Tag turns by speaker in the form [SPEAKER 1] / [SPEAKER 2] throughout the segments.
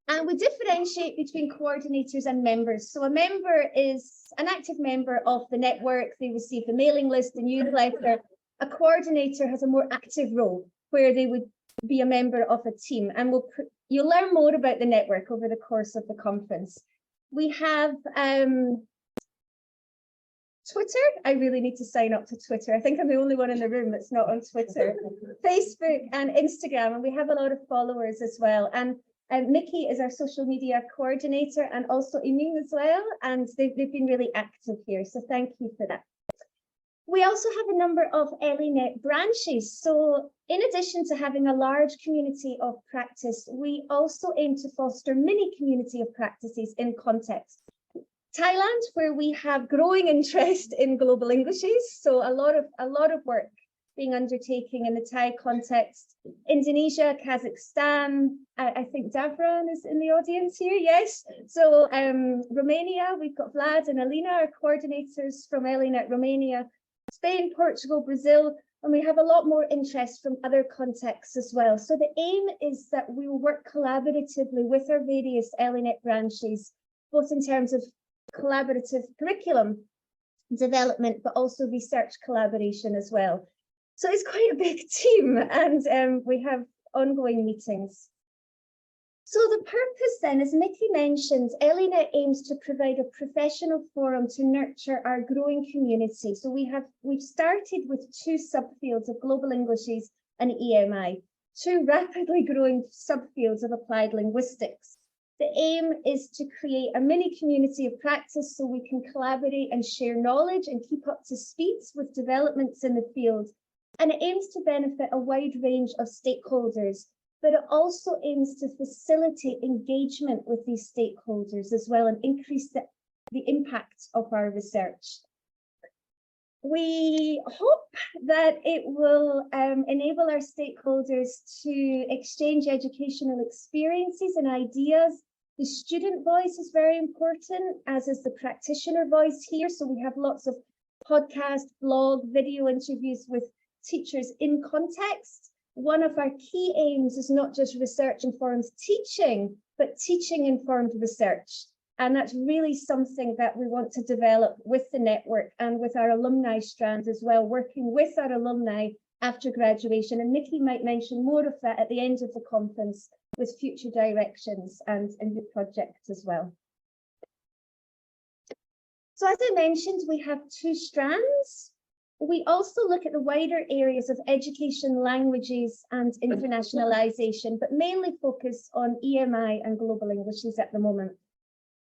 [SPEAKER 1] And we differentiate between coordinators and members. So a member is an active member of the network. They receive the mailing list, the newsletter. A coordinator has a more active role where they would be a member of a team. And you'll learn more about the network over the course of the conference. We have Twitter. I really need to sign up to Twitter. I think I'm the only one in the room that's not on Twitter. Facebook and Instagram, and we have a lot of followers as well. And Mickey is our social media coordinator, and also Amy as well, and they've been really active here, so thank you for that. We also have a number of ELINET branches. So in addition to having a large community of practice, we also aim to foster mini community of practices in context. Thailand, where we have growing interest in global Englishes, so a lot of work being undertaken in the Thai context. Indonesia, Kazakhstan, I think Davran is in the audience here, yes. So Romania, we've got Vlad and Alina, our coordinators from ELINET Romania, Spain, Portugal, Brazil, and we have a lot more interest from other contexts as well. So the aim is that we will work collaboratively with our various ELINET branches, both in terms of collaborative curriculum development, but also research collaboration as well. So it's quite a big team, and we have ongoing meetings. So the purpose then, as Mickey mentioned, ELINET aims to provide a professional forum to nurture our growing community. So we've started with 2 subfields of global Englishes and EMI, 2 rapidly growing subfields of applied linguistics. The aim is to create a mini community of practice so we can collaborate and share knowledge and keep up to speed with developments in the field. And it aims to benefit a wide range of stakeholders, but it also aims to facilitate engagement with these stakeholders as well and increase the impact of our research. We hope that it will enable our stakeholders to exchange educational experiences and ideas. The student voice is very important, as is the practitioner voice here. So we have lots of podcast, blog, video interviews with teachers in context. One of our key aims is not just research informed teaching, but teaching informed research. And that's really something that we want to develop with the network and with our alumni strand as well, working with our alumni after graduation. And Nikki might mention more of that at the end of the conference with future directions and new projects as well. So as I mentioned, we have 2 strands. We also look at the wider areas of education, languages and internationalization, but mainly focus on EMI and global Englishes at the moment.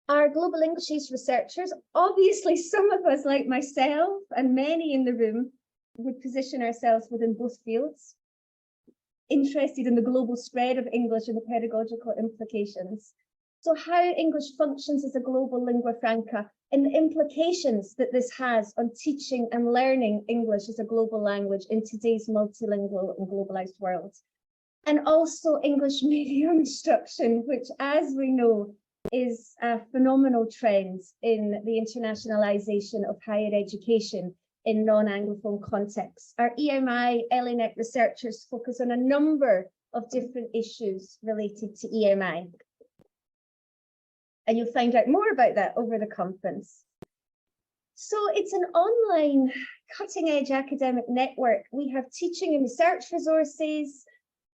[SPEAKER 1] Our global Englishes researchers, obviously some of us like myself and many in the room would position ourselves within both fields, interested in the global spread of English and the pedagogical implications. So how English functions as a global lingua franca and the implications that this has on teaching and learning English as a global language in today's multilingual and globalized world. And also English medium instruction, which, as we know, is a phenomenal trend in the internationalization of higher education in non-Anglophone contexts. Our EMI, ELINET researchers focus on a number of different issues related to EMI. And you'll find out more about that over the conference. So it's an online cutting-edge academic network. We have teaching and research resources,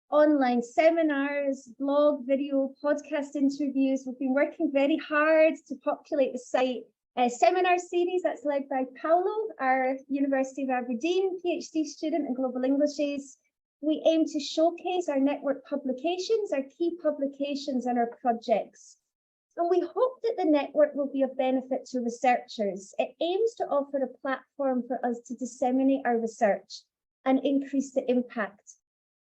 [SPEAKER 1] online seminars, blog, video, podcast interviews. We've been working very hard to populate the site. A seminar series that's led by Paolo, our University of Aberdeen PhD student in Global Englishes. We aim to showcase our network publications, our key publications and our projects. And we hope that the network will be of benefit to researchers. It aims to offer a platform for us to disseminate our research and increase the impact.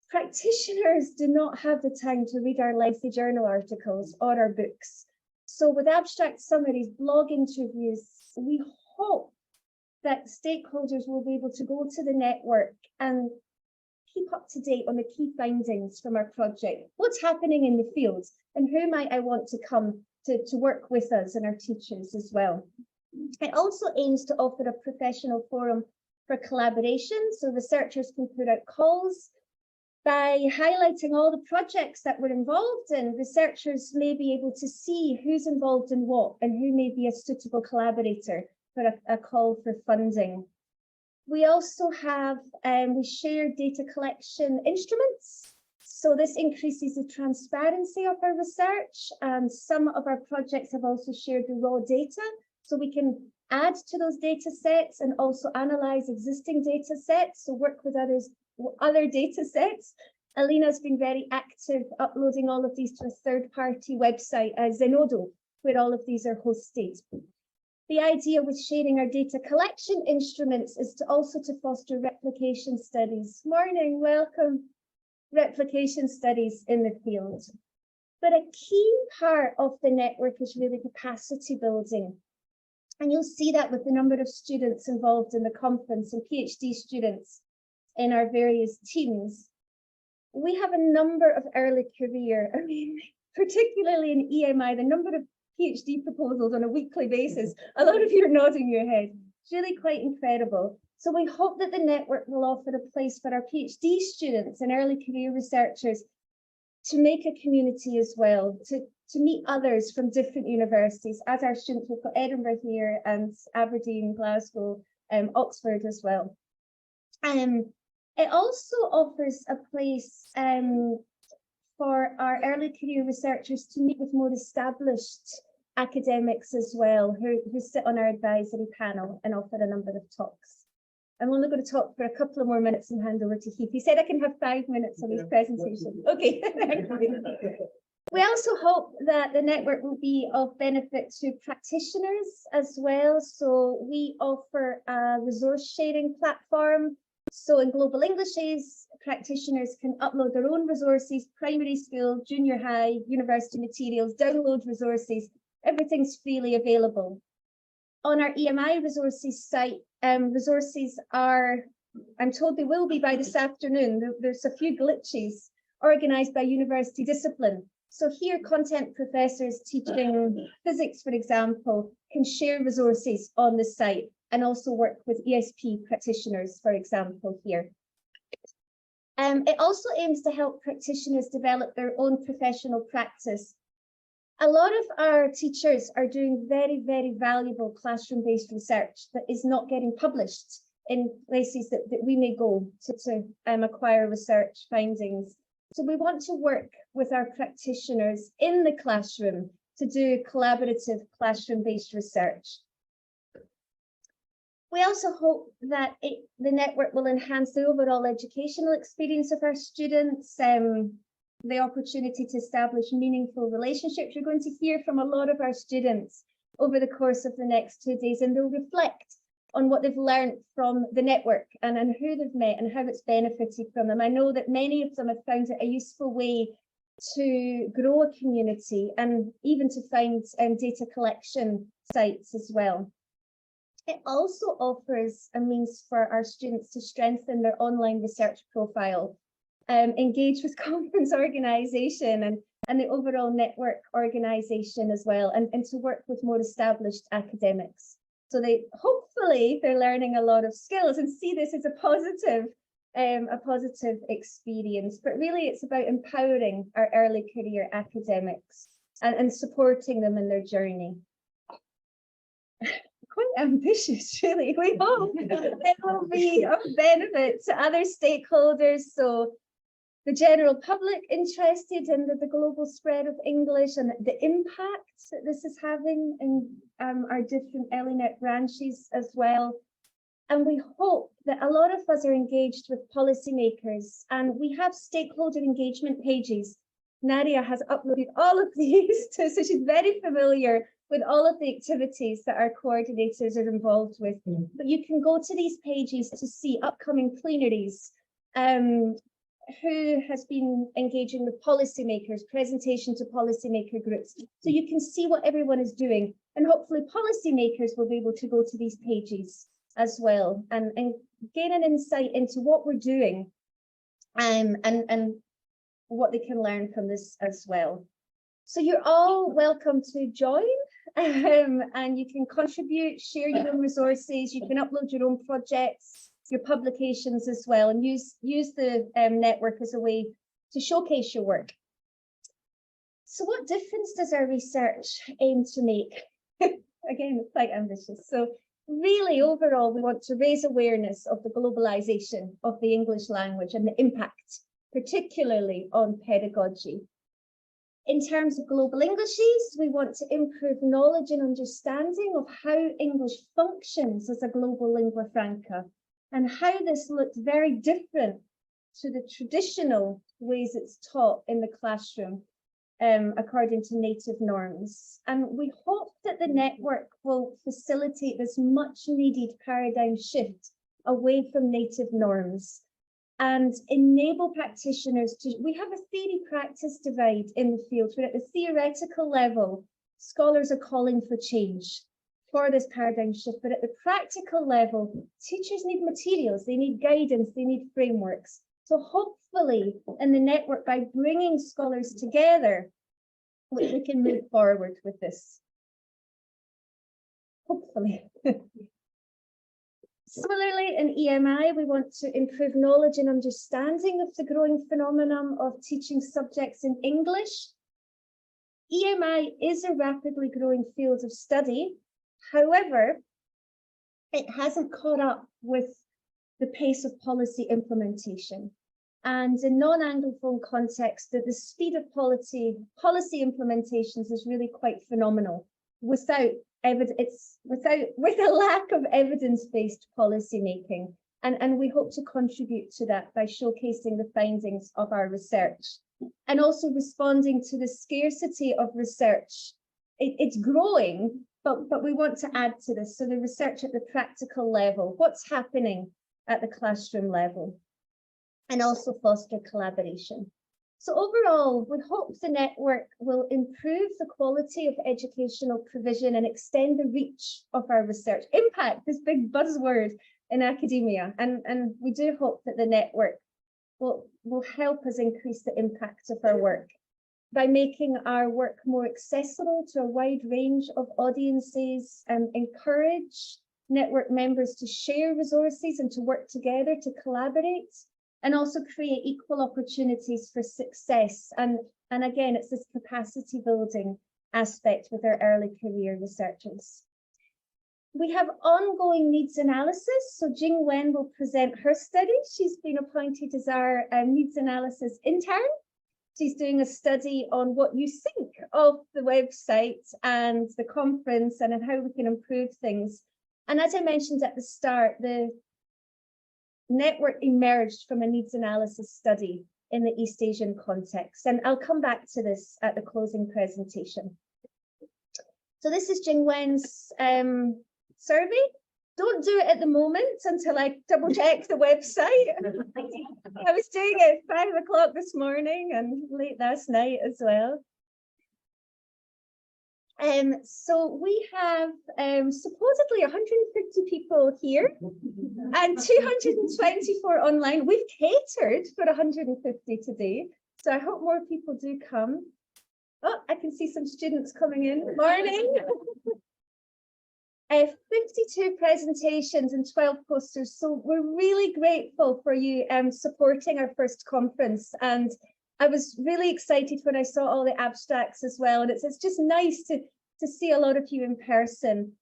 [SPEAKER 1] Practitioners do not have the time to read our lengthy journal articles or our books. So with abstract summaries, blog interviews, we hope that stakeholders will be able to go to the network and keep up to date on the key findings from our project, what's happening in the field, and who might I want to come to work with us and our teachers as well. It also aims to offer a professional forum for collaboration, so researchers can put out calls By highlighting all the projects that we're involved in, researchers may be able to see who's involved in what and who may be a suitable collaborator for a call for funding. We also have, we share data collection instruments. So this increases the transparency of our research. Some of our projects have also shared the raw data, so we can add to those data sets and also analyze existing data sets, so work with other data sets. Alina's been very active uploading all of these to a third-party website, Zenodo, where all of these are hosted. The idea with sharing our data collection instruments is to also to foster replication studies. Morning, welcome. Replication studies in the field. But a key part of the network is really capacity building. And you'll see that with the number of students involved in the conference and PhD students in our various teams. We have a number of early career, particularly in EMI, the number of PhD proposals on a weekly basis. A lot of you are nodding your head. It's really quite incredible. So we hope that the network will offer a place for our PhD students and early career researchers to make a community as well, to meet others from different universities. As our students, we've got Edinburgh here and Aberdeen, Glasgow, Oxford as well. It also offers a place for our early career researchers to meet with more established academics as well, who sit on our advisory panel and offer a number of talks. I'm only going to talk for a couple of more minutes and hand over to Heath. He said I can have 5 minutes on his presentation. Okay. We also hope that the network will be of benefit to practitioners as well. So we offer a resource sharing platform. So in Global Englishes, practitioners can upload their own resources, primary school, junior high, university materials, download resources. Everything's freely available. On our EMI resources site, resources are, I'm told they will be by this afternoon. There's a few glitches organised by university discipline. So here, content professors teaching physics, for example, can share resources on the site and also work with ESP practitioners, for example, here. It also aims to help practitioners develop their own professional practice. A lot of our teachers are doing very, very valuable classroom-based research that is not getting published in places that we may go to acquire research findings. So we want to work with our practitioners in the classroom to do collaborative classroom-based research. We also hope that the network will enhance the overall educational experience of our students, the opportunity to establish meaningful relationships. You're going to hear from a lot of our students over the course of the next 2 days, and they'll reflect on what they've learned from the network and who they've met and how it's benefited from them. I know that many of them have found it a useful way to grow a community and even to find data collection sites as well. It also offers a means for our students to strengthen their online research profile, engage with conference organisation and the overall network organisation as well, and to work with more established academics. So hopefully they're learning a lot of skills and see this as a positive experience. But really it's about empowering our early career academics and supporting them in their journey. Quite ambitious, really. We hope it will be of benefit to other stakeholders. So the general public interested in the global spread of English and the impact that this is having in our different ELINET branches as well. And we hope that a lot of us are engaged with policymakers, and we have stakeholder engagement pages. Nadia has uploaded all of these, so she's very familiar with all of the activities that our coordinators are involved with. But you can go to these pages to see upcoming plenaries, who has been engaging with policymakers, presentation to policymaker groups. So you can see what everyone is doing, and hopefully policymakers will be able to go to these pages as well and gain an insight into what we're doing and what they can learn from this as well. So you're all welcome to join, and you can contribute, share your own resources, you can upload your own projects. your publications as well, and use the network as a way to showcase your work. So what difference does our research aim to make? Again, quite ambitious. So really, overall, we want to raise awareness of the globalization of the English language and the impact, particularly on pedagogy. In terms of global Englishes, we want to improve knowledge and understanding of how English functions as a global lingua franca, and how this looks very different to the traditional ways it's taught in the classroom, according to native norms. And we hope that the network will facilitate this much needed paradigm shift away from native norms and enable practitioners to, we have a theory practice divide in the field, where at the theoretical level, scholars are calling for change for this paradigm shift, but at the practical level, teachers need materials, they need guidance, they need frameworks. So hopefully in the network, by bringing scholars together, we can move forward with this. Hopefully. Similarly, in EMI, we want to improve knowledge and understanding of the growing phenomenon of teaching subjects in English. EMI is a rapidly growing field of study. However, it hasn't caught up with the pace of policy implementation. And in non-Anglophone context, the speed of policy implementations is really quite phenomenal without evidence, with a lack of evidence-based policy making. And we hope to contribute to that by showcasing the findings of our research and also responding to the scarcity of research. It's growing, but we want to add to this. So the research at the practical level, what's happening at the classroom level, and also foster collaboration. So overall, we hope the network will improve the quality of educational provision and extend the reach of our research. Impact, this big buzzword in academia. And we do hope that the network will help us increase the impact of our work by making our work more accessible to a wide range of audiences, and encourage network members to share resources and to work together to collaborate, and also create equal opportunities for success. And again, it's this capacity building aspect with our early career researchers. We have ongoing needs analysis. So Jing Wen will present her study. She's been appointed as our needs analysis intern. She's doing a study on what you think of the website and the conference and how we can improve things. And as I mentioned at the start, the network emerged from a needs analysis study in the East Asian context. And I'll come back to this at the closing presentation. So this is Jing Wen's survey. Don't do it at the moment until I double check the website. I was doing it at 5 o'clock this morning and late last night as well. So we have supposedly 150 people here and 224 online. We've catered for 150 today, so I hope more people do come. Oh, I can see some students coming in. Morning. 52 presentations and 12 posters. So we're really grateful for you supporting our first conference. And I was really excited when I saw all the abstracts as well. And it's just nice to see a lot of you in person.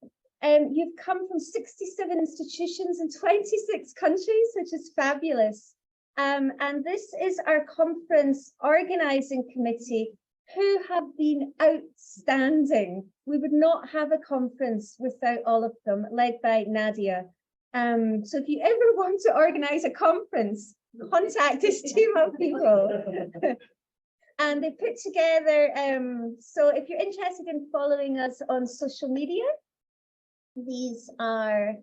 [SPEAKER 1] You've come from 67 institutions in 26 countries, which is fabulous. And this is our conference organizing committee, who have been outstanding. We would not have a conference without all of them, led by Nadia. So if you ever want to organize a conference, contact this team of people. And they put together, so if you're interested in following us on social media, these are,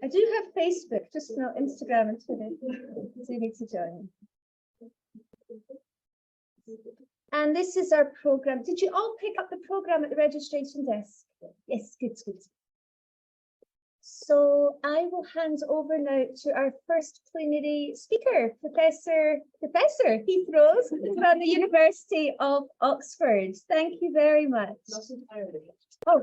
[SPEAKER 1] I do have Facebook, just not Instagram and Twitter, so you need to join. And this is our program. Did you all pick up the program at the registration desk? Yes, good, good. So I will hand over now to our first plenary speaker, Professor Heath Rose from the University of Oxford. Thank you very much. Oh.